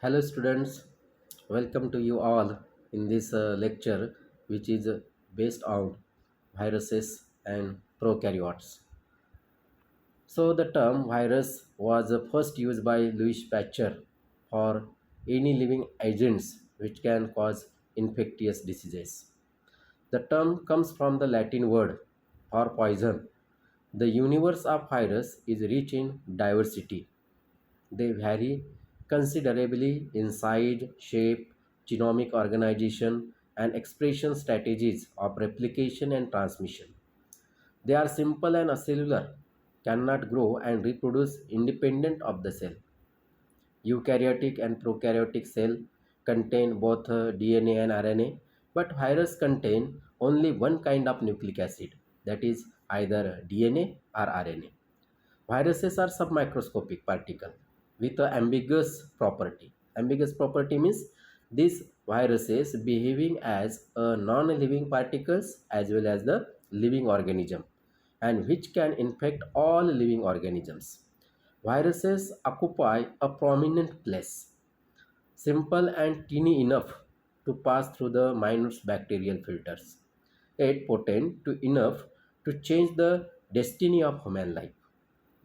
Hello, students. Welcome to you all in this lecture, which is based on viruses and prokaryotes. So, the term virus was first used by Louis Pasteur for any living agents which can cause infectious diseases. The term comes from the Latin word for poison. The universe of virus is rich in diversity. They vary considerably in size, shape, genomic organization, and expression strategies of replication and transmission. They are simple and acellular, cannot grow and reproduce independent of the cell. Eukaryotic and prokaryotic cell contain both DNA and RNA, but virus contain only one kind of nucleic acid, that is either DNA or RNA. Viruses are submicroscopic particle with an ambiguous property. Ambiguous property means these viruses behaving as a non-living particles as well as the living organism and which can infect all living organisms. Viruses occupy a prominent place, simple and teeny enough to pass through the minute bacterial filters, yet potent to enough to change the destiny of human life.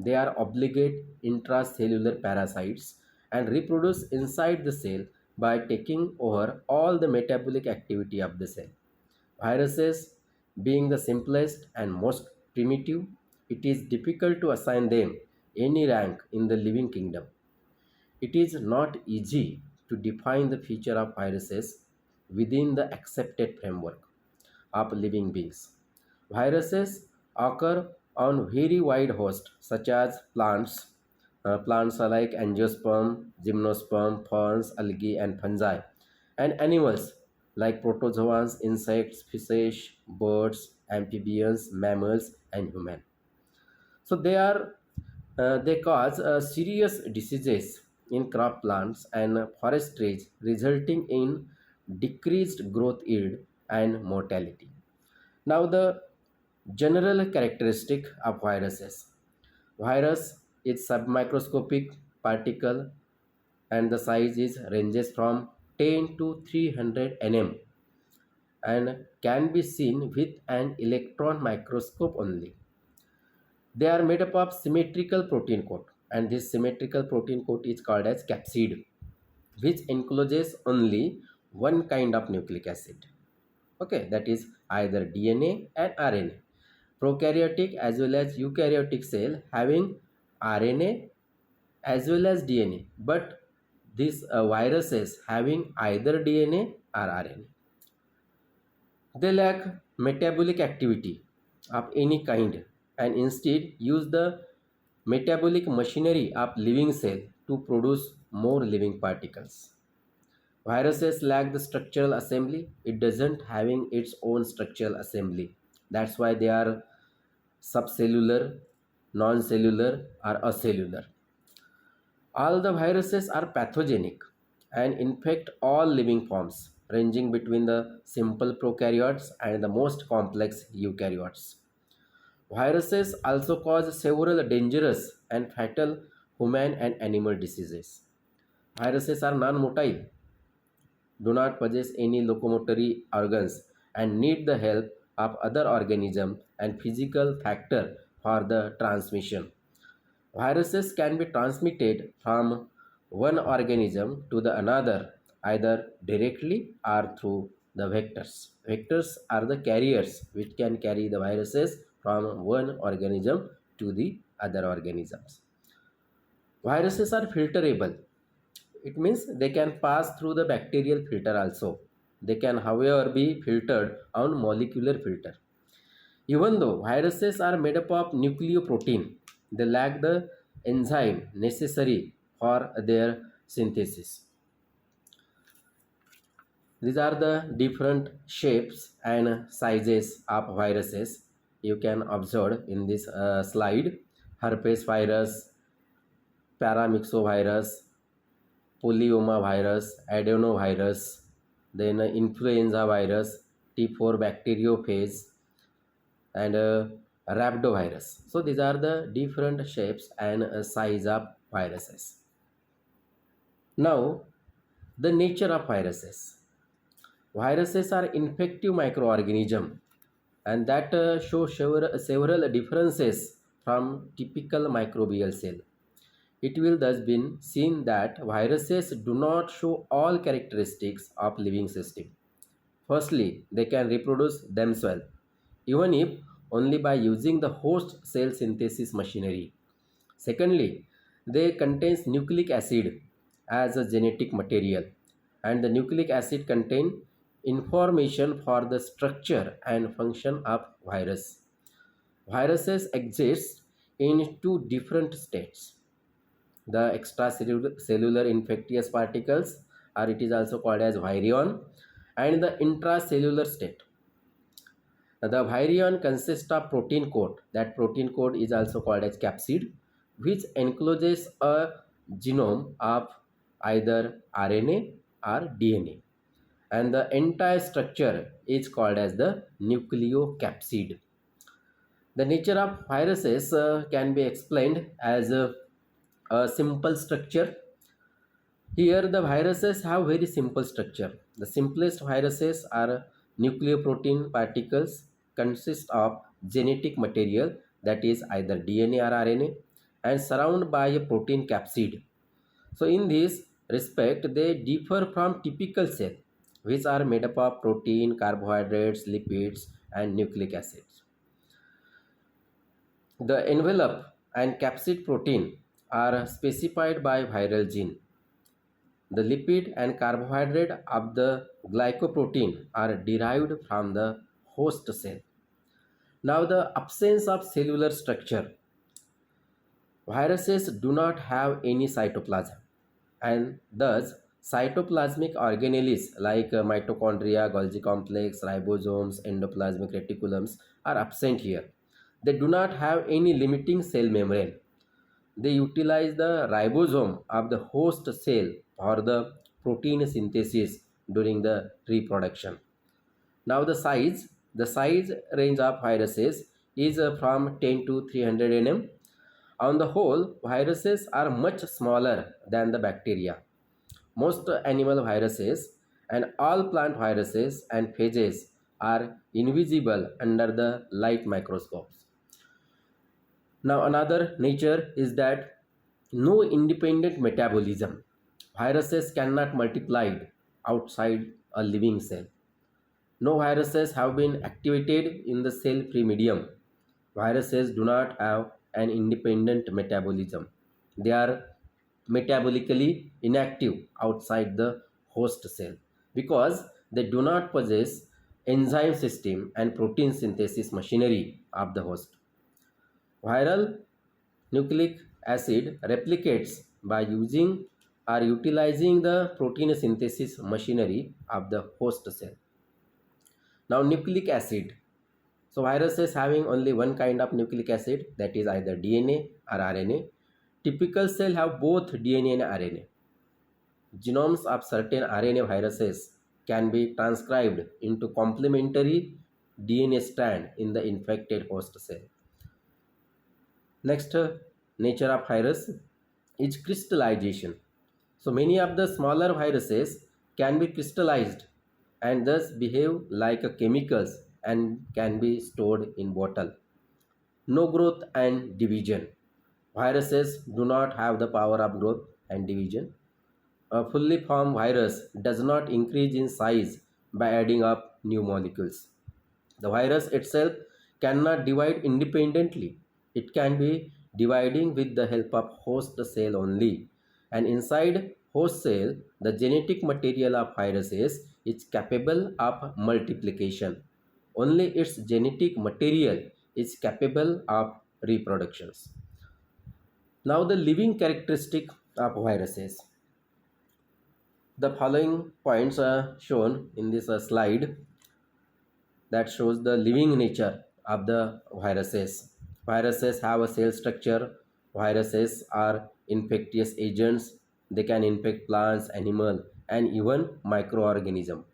They are obligate intracellular parasites and reproduce inside the cell by taking over all the metabolic activity of the cell. Viruses, being the simplest and most primitive, it is difficult to assign them any rank in the living kingdom. It is not easy to define the feature of viruses within the accepted framework of living beings. Viruses occur on very wide hosts such as plants. Plants are like angiosperm, gymnosperm, ferns, algae, and fungi, and animals like protozoans, insects, fishes, birds, amphibians, mammals, and human. So they cause serious diseases in crop plants and forest trees, resulting in decreased growth yield and mortality. Now, the general characteristic of viruses. Virus is submicroscopic particle and the size is ranges from 10 to 300 nm and can be seen with an electron microscope only. They are made up of symmetrical protein coat, and this symmetrical protein coat is called as capsid, which encloses only one kind of nucleic acid. Okay, that is either DNA and RNA. Prokaryotic as well as eukaryotic cell having RNA as well as DNA, but these viruses having either DNA or RNA. They lack metabolic activity of any kind and instead use the metabolic machinery of living cell to produce more living particles. Viruses lack the structural assembly. It doesn't having its own structural assembly. That's why they are subcellular, non-cellular or acellular. All the viruses are pathogenic and infect all living forms, ranging between the simple prokaryotes and the most complex eukaryotes. Viruses also cause several dangerous and fatal human and animal diseases. Viruses are non-motile, do not possess any locomotory organs, and need the help of other organisms and physical factor for the transmission. Viruses can be transmitted from one organism to the another either directly or through the vectors. Vectors are the carriers which can carry the viruses from one organism to the other organisms. Viruses are filterable. It means they can pass through the bacterial filter also. They can, however, be filtered on molecular filter. Even though viruses are made up of nucleoprotein, they lack the enzyme necessary for their synthesis. These are the different shapes and sizes of viruses you can observe in this slide. Herpes virus, paramyxovirus, polyomavirus, adenovirus, then influenza virus, T4 bacteriophage, and rhabdovirus. So these are the different shapes and size of viruses. Now The nature of viruses. Viruses are infective microorganisms and that show several differences from typical microbial cell. It will thus be seen that viruses do not show all characteristics of living system. Firstly, they can reproduce themselves, even if only by using the host cell synthesis machinery. Secondly, they contains nucleic acid as a genetic material, and the nucleic acid contain information for the structure and function of virus. Viruses exist in two different states. The extracellular infectious particles, or it is also called as virion, and the intracellular state. The virion consists of protein coat. That protein coat is also called as capsid, which encloses a genome of either RNA or DNA. And the entire structure is called as the nucleocapsid. The nature of viruses can be explained as a simple structure. Here the viruses have very simple structure. The simplest viruses are nucleoprotein particles consist of genetic material, that is either DNA or RNA, and surrounded by a protein capsid. So in this respect they differ from typical cell, which are made up of protein, carbohydrates, lipids and nucleic acids. The envelope and capsid protein are specified by viral gene. The lipid and carbohydrate of the glycoprotein are derived from the host cell. Now, the absence of cellular structure. Viruses do not have any cytoplasm, and thus cytoplasmic organelles like mitochondria, Golgi complex, ribosomes, endoplasmic reticulums are absent here. They do not have any limiting cell membrane. They utilize the ribosome of the host cell for the protein synthesis during the reproduction. Now the size range of viruses is from 10 to 300 nm. On the whole, viruses are much smaller than the bacteria. Most animal viruses and all plant viruses and phages are invisible under the light microscopes. Now, another nature is that no independent metabolism. Viruses cannot multiply outside a living cell. No viruses have been activated in the cell free medium. Viruses do not have an independent metabolism. They are metabolically inactive outside the host cell because they do not possess enzyme system and protein synthesis machinery of the host. Viral nucleic acid replicates by using or utilizing the protein synthesis machinery of the host cell. Now, nucleic acid. So, viruses having only one kind of nucleic acid, that is either DNA or RNA. Typical cell have both DNA and RNA. Genomes of certain RNA viruses can be transcribed into complementary DNA strand in the infected host cell. Next, nature of virus is crystallization. So many of the smaller viruses can be crystallized and thus behave like a chemicals and can be stored in bottle. No growth and division. Viruses do not have the power of growth and division. A fully formed virus does not increase in size by adding up new molecules. The virus itself cannot divide independently. It can be dividing with the help of host cell only. And inside host cell, the genetic material of viruses is capable of multiplication. Only its genetic material is capable of reproductions. Now the living characteristic of viruses. The following points are shown in this slide that shows the living nature of the viruses. Viruses have a cell structure. Viruses are infectious agents. They can infect plants, animal, and even microorganism.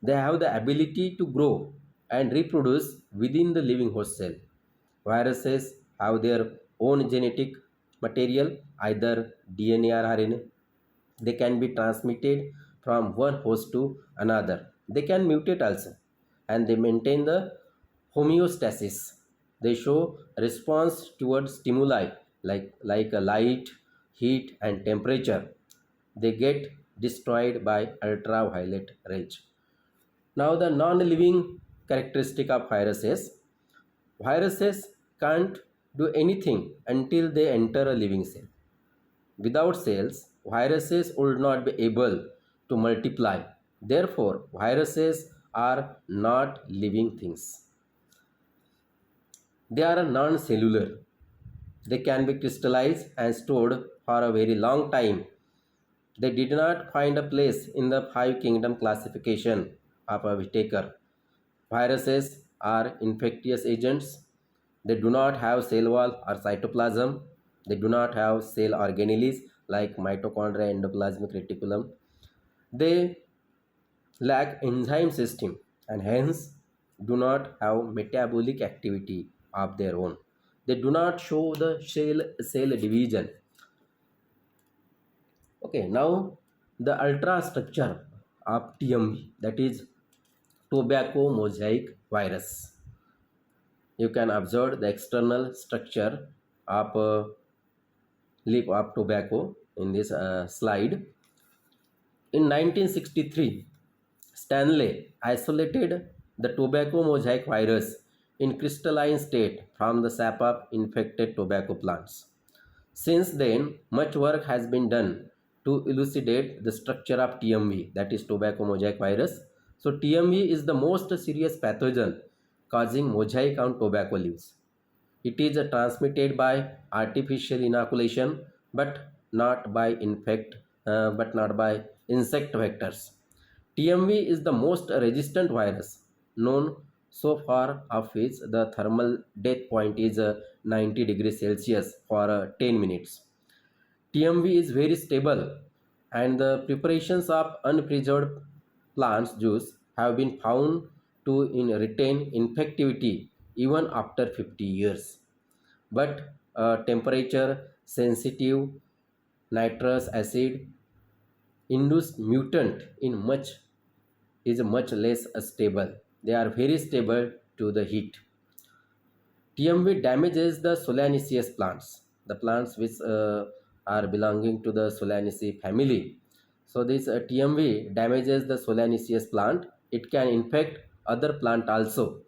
They have the ability to grow and reproduce within the living host cell. Viruses have their own genetic material, either DNA or RNA. They can be transmitted from one host to another. They can mutate also, and they maintain the homeostasis. They show response towards stimuli like a light, heat, and temperature. They get destroyed by ultraviolet rays. Now, the non-living characteristic of viruses. Viruses can't do anything until they enter a living cell. Without cells, viruses would not be able to multiply. Therefore, viruses are not living things. They are non-cellular. They can be crystallized and stored for a very long time. They did not find a place in the five kingdom classification of a Whitaker. Viruses are infectious agents. They do not have cell wall or cytoplasm. They do not have cell organelles like mitochondria, endoplasmic reticulum. They lack enzyme system and hence do not have metabolic activity of their own. They do not show the cell division. Okay, now the ultra structure of TMV, that is tobacco mosaic virus. You can observe the external structure of leaf of tobacco in this slide. In 1963, Stanley isolated the tobacco mosaic virus in crystalline state from the sap of infected tobacco plants. Since then, much work has been done to elucidate the structure of TMV, that is tobacco mosaic virus. So, TMV is the most serious pathogen causing mosaic on tobacco leaves. It is transmitted by artificial inoculation, but not by insect vectors. TMV is the most resistant virus known so far, of which the thermal death point is 90 degrees Celsius for 10 minutes. TMV is very stable, and the preparations of unpreserved plants juice have been found to retain infectivity even after 50 years. But temperature sensitive nitrous acid induced mutant in much is much less stable. They are very stable to the heat. TMV damages the Solanaceous plants, the plants which are belonging to the Solanaceae family. So this TMV damages the Solanaceous plant. It can infect other plant also.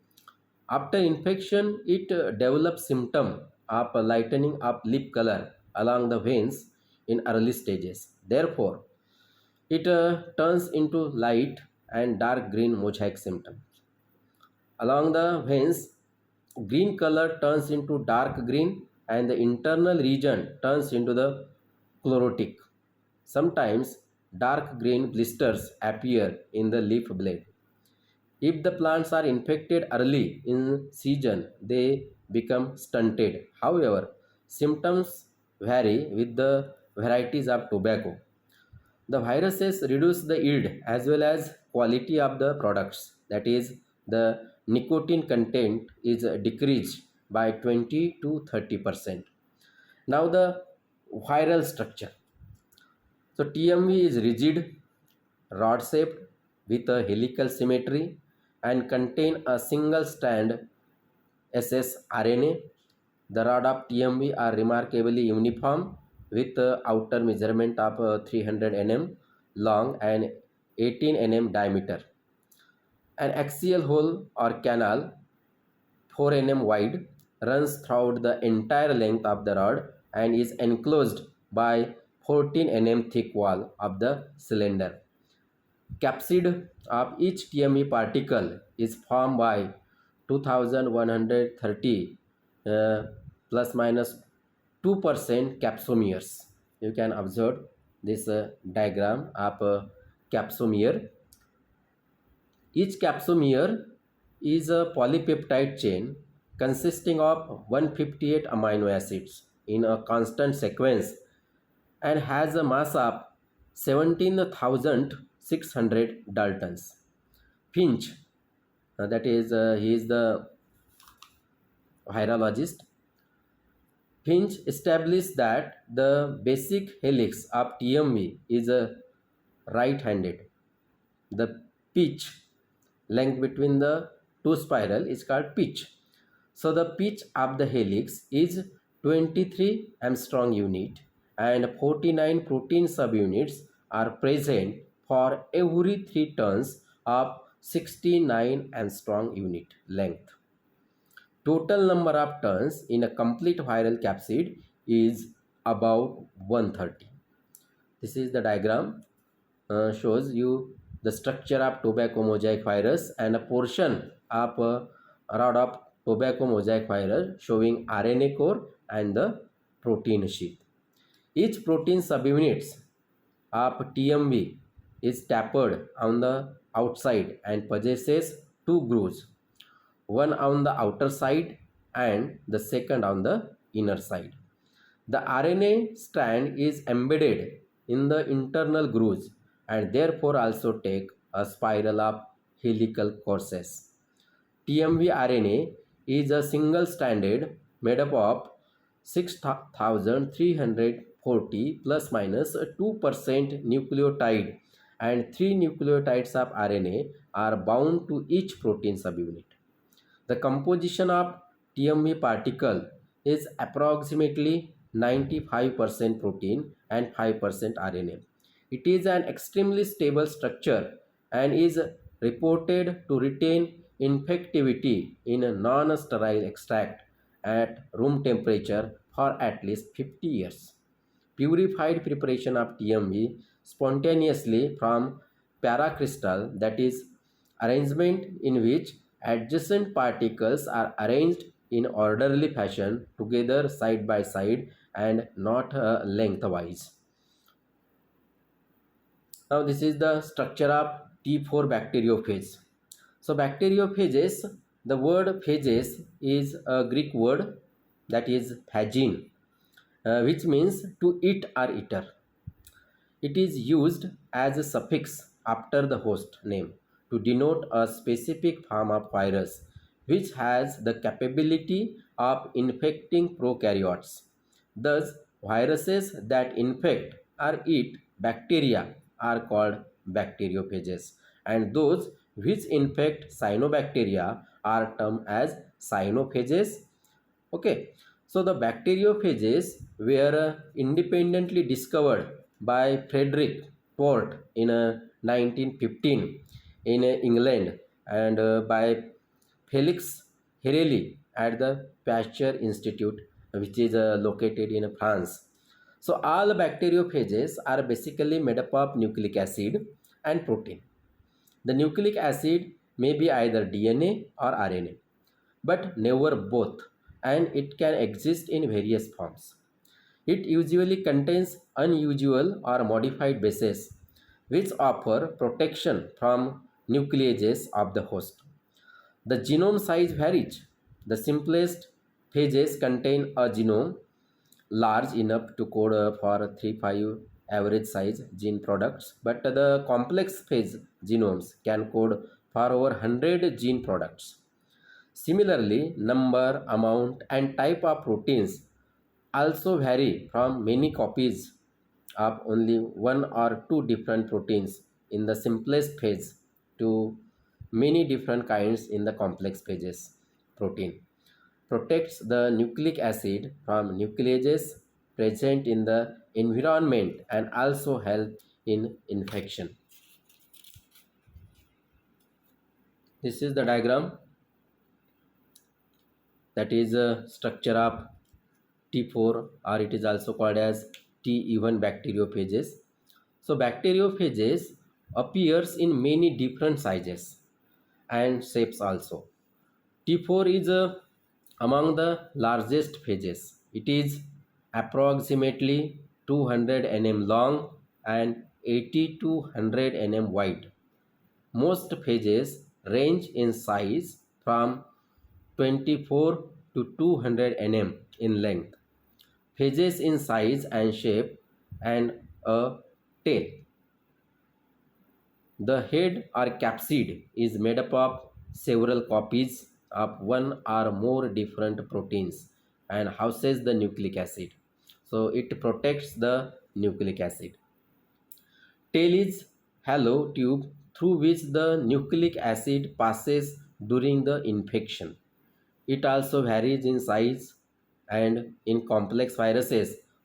After infection, it develops symptom of lightening of lip color along the veins in early stages. Therefore, it turns into light and dark green mosaic symptoms. Along the veins, green color turns into dark green and the internal region turns into the chlorotic. Sometimes dark green blisters appear in the leaf blade. If the plants are infected early in season, they become stunted. However, symptoms vary with the varieties of tobacco. The viruses reduce the yield as well as quality of the products. That is, the nicotine content is decreased by 20 to 30%. Now the viral structure. So TMV is rigid, rod shaped with a helical symmetry and contain a single strand ssRNA. The rod of TMV are remarkably uniform with outer measurement of 300 nm long and 18 nm diameter. An axial hole or canal 4 nm wide runs throughout the entire length of the rod and is enclosed by 14 nm thick wall of the cylinder. Capsid of each TME particle is formed by 2130 plus minus 2% capsomeres. You can observe this diagram of capsomere. Each capsomere is a polypeptide chain consisting of 158 amino acids in a constant sequence and has a mass of 17,600 Daltons. Finch, that is, he is the virologist. Finch established that the basic helix of TMV is right-handed. The pitch length between the two spiral is called pitch. So the pitch of the helix is 23 Armstrong unit and 49 protein subunits are present for every 3 turns of 69 Armstrong unit length. Total number of turns in a complete viral capsid is about 130. This is the diagram, shows you the structure of tobacco mosaic virus and a portion of rod of tobacco mosaic virus showing RNA core and the protein sheath. Each protein subunits of TMV is tapered on the outside and possesses two grooves, one on the outer side and the second on the inner side. The RNA strand is embedded in the internal grooves and therefore also take a spiral of helical courses. TMV RNA is a single stranded made up of 6340 plus minus 2% nucleotide and 3 nucleotides of RNA are bound to each protein subunit. The composition of TMV particle is approximately 95% protein and 5% RNA. It is an extremely stable structure and is reported to retain infectivity in a non-sterile extract at room temperature for at least 50 years. Purified preparation of TMV spontaneously from paracrystal, that is arrangement in which adjacent particles are arranged in orderly fashion together side by side and not lengthwise. Now this is the structure of T4 bacteriophage. So bacteriophages, the word phages is a Greek word that is phagine, which means to eat or eater. It is used as a suffix after the host name to denote a specific form of virus which has the capability of infecting prokaryotes. Thus, viruses that infect or eat bacteria are called bacteriophages, and those which infect cyanobacteria are termed as cyanophages. Okay, so the bacteriophages were independently discovered by Frederick Port in 1915 in England and by Felix Hereli at the Pasteur Institute, which is located in France. So all bacteriophages are basically made up of nucleic acid and protein. The nucleic acid may be either DNA or RNA, but never both, and it can exist in various forms. It usually contains unusual or modified bases which offer protection from nucleases of the host. The genome size varies. The simplest phages contain a genome large enough to code for 3-5 average size gene products, but the complex phase genomes can code for over 100 gene products. Similarly, number, amount, and type of proteins also vary from many copies of only one or two different proteins in the simplest phase to many different kinds in the complex phases. Protein protects the nucleic acid from nucleases present in the environment and also help in infection. This is the diagram, that is a structure of T4, or it is also called as T1 bacteriophages. So bacteriophages appears in many different sizes and shapes also. T4 is among the largest phages. It is approximately 200 nm long and 80 to 100 nm wide. Most phages range in size from 24 to 200 nm in length. Phages in size and shape and a tail. The head or capsid is made up of several copies of one or more different proteins and houses the nucleic acid. So it protects the nucleic acid. Tail is hollow tube through which the nucleic acid passes during the infection. It also varies in size, and in complex viruses,